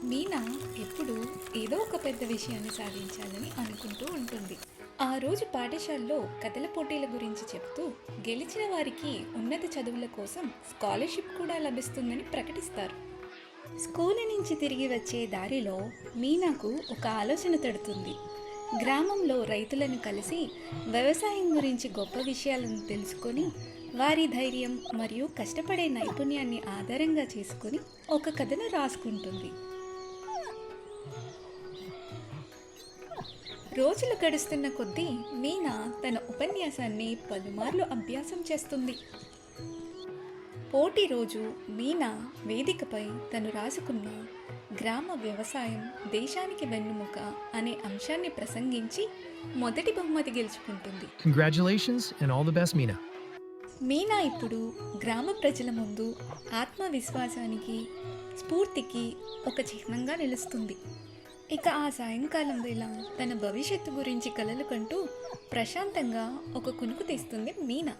మీనా ఎప్పుడూ ఏదో ఒక పెద్ద విషయాన్ని సాధించాలని అనుకుంటూ ఉంటుంది. ఆ రోజు పాఠశాలలో కథల పోటీల గురించి చెప్తూ గెలిచిన వారికి ఉన్నత చదువుల కోసం స్కాలర్షిప్ కూడా లభిస్తుందని ప్రకటిస్తారు. స్కూల్ నుంచి తిరిగి వచ్చే దారిలో మీనాకు ఒక ఆలోచన తడుతుంది. గ్రామంలో రైతులను కలిసి వ్యవసాయం గురించి గొప్ప విషయాలను తెలుసుకొని వారి ధైర్యం మరియు కష్టపడే నైపుణ్యాన్ని ఆధారంగా చేసుకొని ఒక కథను రాసుకుంటుంది. రోజులు గడుస్తున్న కొద్దీ మీనా తన ఉపన్యాసాన్ని పలుమార్లు అభ్యాసం చేస్తుంది. పోటీ రోజు మీనా వేదికపై తను రాసుకున్న గ్రామ వ్యవసాయం దేశానికి వెన్నుముక అనే అంశాన్ని ప్రసంగించి మొదటి బహుమతి గెలుచుకుంటుంది. Congratulations and all the best, Meena. Meena ఇప్పుడు గ్రామ ప్రజల ముందు ఆత్మవిశ్వాసానికి, స్ఫూర్తికి ఒక చిహ్నంగా నిలుస్తుంది. ఇక ఆ సాయంకాలం వేళ తన భవిష్యత్తు గురించి కలలు కంటూ ప్రశాంతంగా ఒక కునుకు తీస్తుంది మీనా.